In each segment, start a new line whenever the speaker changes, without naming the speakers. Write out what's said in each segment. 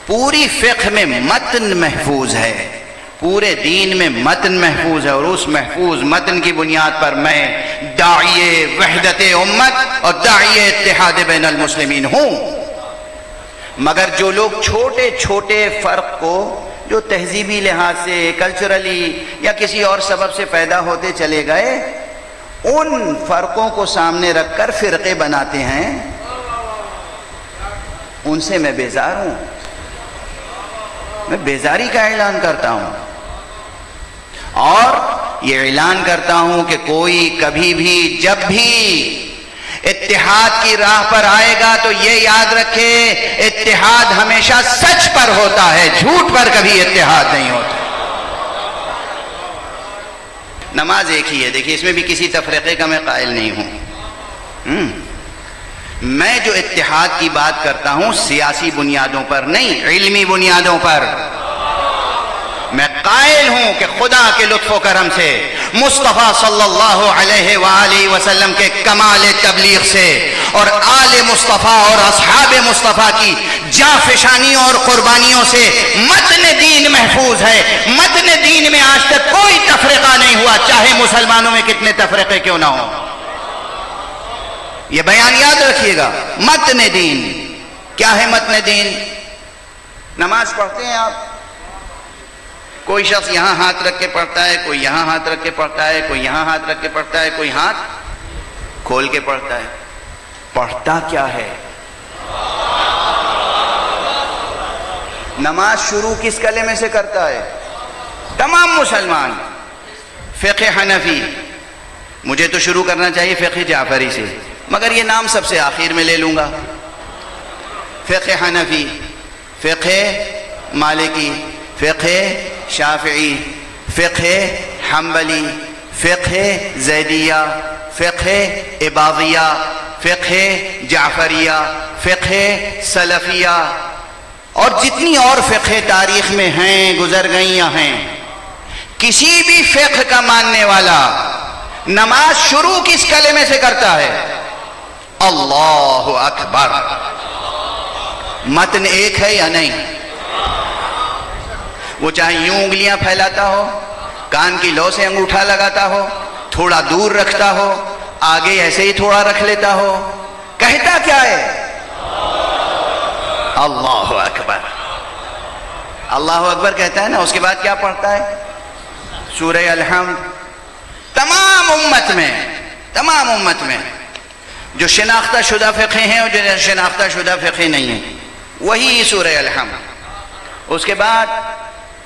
پوری فقہ میں متن محفوظ ہے، پورے دین میں متن محفوظ ہے، اور اس محفوظ متن کی بنیاد پر میں داعیے وحدت امت اور داعیے اتحاد بین المسلمین ہوں۔ مگر جو لوگ چھوٹے چھوٹے فرق کو جو تہذیبی لحاظ سے، کلچرلی یا کسی اور سبب سے پیدا ہوتے چلے گئے، ان فرقوں کو سامنے رکھ کر فرقے بناتے ہیں، ان سے میں بیزار ہوں، میں بیزاری کا اعلان کرتا ہوں، اور یہ اعلان کرتا ہوں کہ کوئی کبھی بھی جب بھی اتحاد کی راہ پر آئے گا تو یہ یاد رکھے اتحاد ہمیشہ سچ پر ہوتا ہے، جھوٹ پر کبھی اتحاد نہیں ہوتا۔ نماز ایک ہی ہے، دیکھیے اس میں بھی کسی تفریقے کا میں قائل نہیں ہوں۔ میں جو اتحاد کی بات کرتا ہوں سیاسی بنیادوں پر نہیں، علمی بنیادوں پر۔ میں قائل ہوں کہ خدا کے لطف و کرم سے، مصطفیٰ صلی اللہ علیہ وآلہ وسلم کے کمال تبلیغ سے، اور آل مصطفیٰ اور اصحاب مصطفیٰ کی جانفشانیوں اور قربانیوں سے متن دین محفوظ ہے۔ متن دین میں آج تک کوئی تفرقہ نہیں ہوا، چاہے مسلمانوں میں کتنے تفرقے کیوں نہ ہوں۔ یہ بیان یاد رکھیے گا، متن دین کیا ہے؟ متن دین، نماز پڑھتے ہیں آپ، کوئی شخص یہاں ہاتھ رکھ کے پڑھتا ہے، کوئی یہاں ہاتھ رکھ کے پڑھتا ہے، کوئی یہاں ہاتھ رکھ کے پڑھتا ہے، کوئی ہاتھ کھول کے پڑھتا ہے۔ پڑھتا کیا ہے؟ نماز شروع کس کلمے سے کرتا ہے؟ تمام مسلمان۔ فقہ حنفی، مجھے تو شروع کرنا چاہیے فقہ جعفری سے، مگر یہ نام سب سے آخر میں لے لوں گا۔ فقہ حنفی، فقہ مالکی، فقہ شافعی، فقہ حنبلی، فقہ زیدیہ، فقہ اباضیہ، فقہ جعفریہ، فقہ سلفیہ، اور جتنی اور فقہ تاریخ میں ہیں، گزر گئیں یا ہیں، کسی بھی فقہ کا ماننے والا نماز شروع کس کلمے سے کرتا ہے؟ اللہ اکبر۔ متن ایک ہے یا نہیں؟ وہ چاہے یوں انگلیاں پھیلاتا ہو، کان کی لو سے انگوٹھا لگاتا ہو، تھوڑا دور رکھتا ہو، آگے ایسے ہی تھوڑا رکھ لیتا ہو، کہتا کیا ہے؟ اللہ اکبر۔ اللہ اکبر کہتا ہے نا، اس کے بعد کیا پڑھتا ہے؟ سورہ الحمد۔ تمام امت میں جو شناختہ شدہ فقہ ہیں اور جو شناختہ شدہ فقہ نہیں ہیں، وہی سورہ الحمد۔ اس کے بعد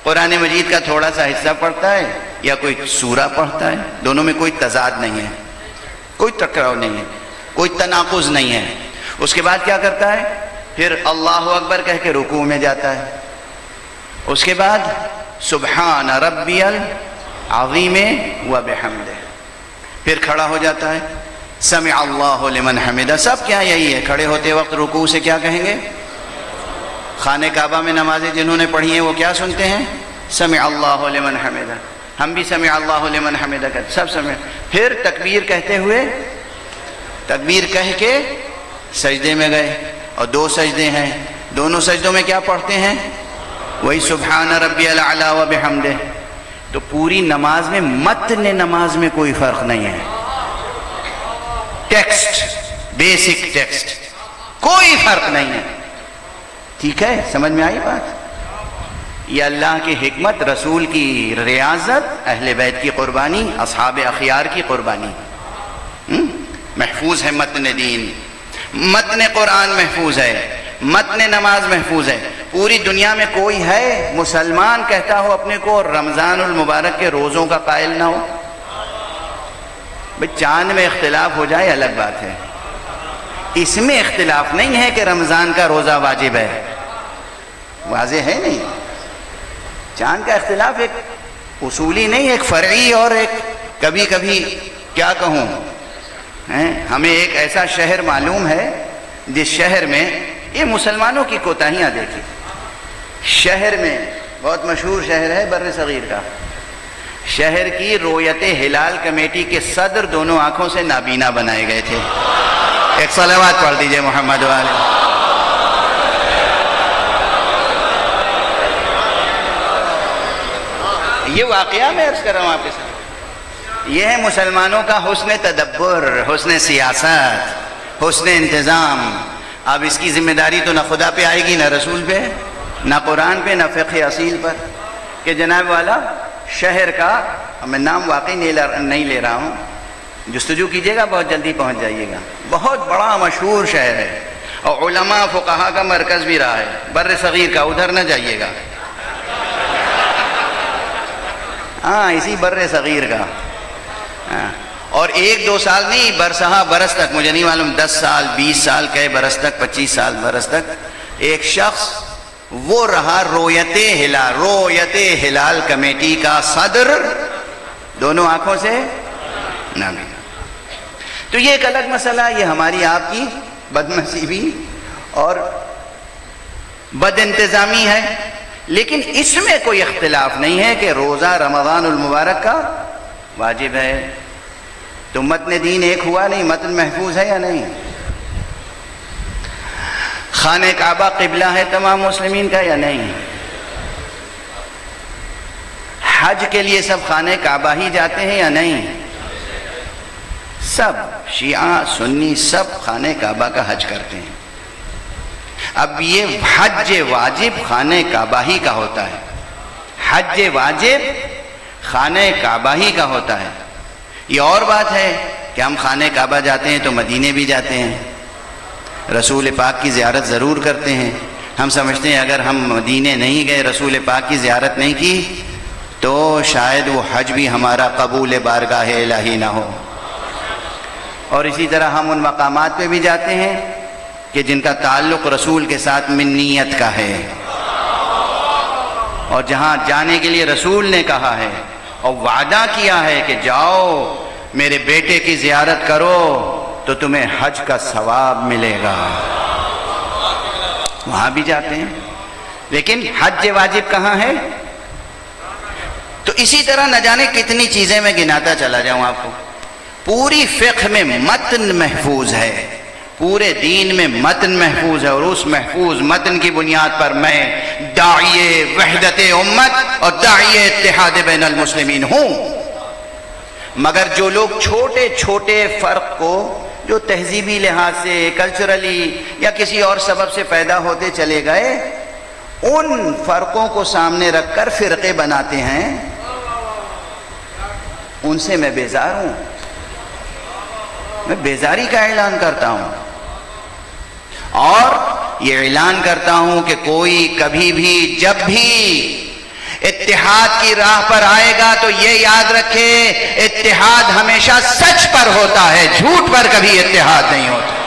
قرآن مجید کا تھوڑا سا حصہ پڑھتا ہے یا کوئی سورہ پڑھتا ہے، دونوں میں کوئی تضاد نہیں ہے، کوئی ٹکراؤ نہیں ہے، کوئی تناقض نہیں ہے۔ اس کے بعد کیا کرتا ہے؟ پھر اللہ اکبر کہہ کے رکوع میں جاتا ہے، اس کے بعد سبحان ربی العظیم و بحمدہ، پھر کھڑا ہو جاتا ہے، سمع اللہ لمن حمدہ۔ سب کیا یہی ہے، کھڑے ہوتے وقت رکوع سے کیا کہیں گے؟ خانہ کعبہ میں نمازیں جنہوں نے پڑھی ہیں وہ کیا سنتے ہیں؟ سمع اللہ لمن حمدہ۔ ہم بھی سمع اللہ لمن حمدہ کہتے، سب سمع۔ پھر تکبیر کہتے ہوئے، تکبیر کہہ کے سجدے میں گئے، اور دو سجدے ہیں، دونوں سجدوں میں کیا پڑھتے ہیں؟ وہی سبحان ربی الاعلی و بحمدہ۔ تو پوری نماز میں، متن نماز میں کوئی فرق نہیں ہے، ٹیکسٹ، بیسک ٹیکسٹ، کوئی فرق نہیں ہے۔ ٹھیک ہے، سمجھ میں آئی بات؟ یہ اللہ کی حکمت، رسول کی ریاضت، اہل بیت کی قربانی، اصحاب اخیار کی قربانی۔ محفوظ ہے متن دین، متن قرآن محفوظ ہے، متن نماز محفوظ ہے۔ پوری دنیا میں کوئی ہے مسلمان کہتا ہو اپنے کو رمضان المبارک کے روزوں کا قائل نہ ہو؟ بھئی چاند میں اختلاف ہو جائے الگ بات ہے، اس میں اختلاف نہیں ہے کہ رمضان کا روزہ واجب ہے، واضح ہے نہیں۔ چاند کا اختلاف ایک اصولی نہیں، ایک فرعی اور ایک کبھی کبھی کیا کہوں، ہمیں ایک ایسا شہر معلوم ہے جس شہر میں یہ مسلمانوں کی کوتاہیاں دیکھیں، شہر میں بہت مشہور شہر ہے بر صغیر کا، شہر کی رویت ہلال کمیٹی کے صدر دونوں آنکھوں سے نابینا بنائے گئے تھے۔ ایک صلوات پڑھ دیجئے محمد والے۔ یہ واقعہ میں عرض کر رہا ہوں آپ کے ساتھ. یہ ہے مسلمانوں کا حسن تدبر، حسن سیاست، حسن انتظام. اب اس کی ذمہ داری تو نہ خدا پہ آئے گی، نہ رسول پہ، نہ قرآن پہ، نہ فقہ اصیل پر، کہ جناب والا شہر کا، میں نام واقعی نہیں لے رہا ہوں، جستجو کیجئے گا بہت جلدی پہنچ جائیے گا، بہت بڑا مشہور شہر ہے اور علماء فقہا کا مرکز بھی رہا ہے بر صغیر کا، ادھر نہ جائیے گا، ہاں اسی بر صغیر کا. اور 1-2 سال نہیں، برسہا برس تک، مجھے نہیں معلوم 10 سال 20 سال کئے برس تک، 25 سال برس تک ایک شخص وہ رہا رویت ہلال کمیٹی کا صدر، دونوں آنکھوں سے نابینا. تو یہ ایک الگ مسئلہ، یہ ہماری آپ کی بد نصیبی اور بد انتظامی ہے. لیکن اس میں کوئی اختلاف نہیں ہے کہ روزہ رمضان المبارک کا واجب ہے. تو متن دین ایک ہوا نہیں، متن محفوظ ہے یا نہیں؟ خانہ کعبہ قبلہ ہے تمام مسلمین کا یا نہیں؟ حج کے لیے سب خانہ کعبہ ہی جاتے ہیں یا نہیں؟ سب شیعہ سنی سب خانہ کعبہ کا حج کرتے ہیں. اب یہ حج واجب خانہ کعبہ ہی کا ہوتا ہے، حج واجب خانہ کعبہ ہی کا ہوتا ہے. یہ اور بات ہے کہ ہم خانہ کعبہ جاتے ہیں تو مدینے بھی جاتے ہیں، رسول پاک کی زیارت ضرور کرتے ہیں. ہم سمجھتے ہیں اگر ہم مدینے نہیں گئے، رسول پاک کی زیارت نہیں کی، تو شاید وہ حج بھی ہمارا قبول بارگاہ الہی نہ ہو. اور اسی طرح ہم ان مقامات پہ بھی جاتے ہیں کہ جن کا تعلق رسول کے ساتھ منیت کا ہے، اور جہاں جانے کے لیے رسول نے کہا ہے اور وعدہ کیا ہے کہ جاؤ میرے بیٹے کی زیارت کرو تو تمہیں حج کا ثواب ملے گا، وہاں بھی جاتے ہیں. لیکن حج واجب کہاں ہے؟ تو اسی طرح نہ جانے کتنی چیزیں میں گناتا چلا جاؤں آپ کو. پوری فقہ میں متن محفوظ ہے، پورے دین میں متن محفوظ ہے، اور اس محفوظ متن کی بنیاد پر میں داعیے وحدت امت اور داعیے اتحاد بین المسلمین ہوں. مگر جو لوگ چھوٹے چھوٹے فرق کو جو تہذیبی لحاظ سے، کلچرلی یا کسی اور سبب سے پیدا ہوتے چلے گئے، ان فرقوں کو سامنے رکھ کر فرقے بناتے ہیں، ان سے میں بیزار ہوں. میں بیزاری کا اعلان کرتا ہوں اور یہ اعلان کرتا ہوں کہ کوئی کبھی بھی جب بھی اتحاد کی راہ پر آئے گا تو یہ یاد رکھے اتحاد ہمیشہ سچ پر ہوتا ہے، جھوٹ پر کبھی اتحاد نہیں ہوتا.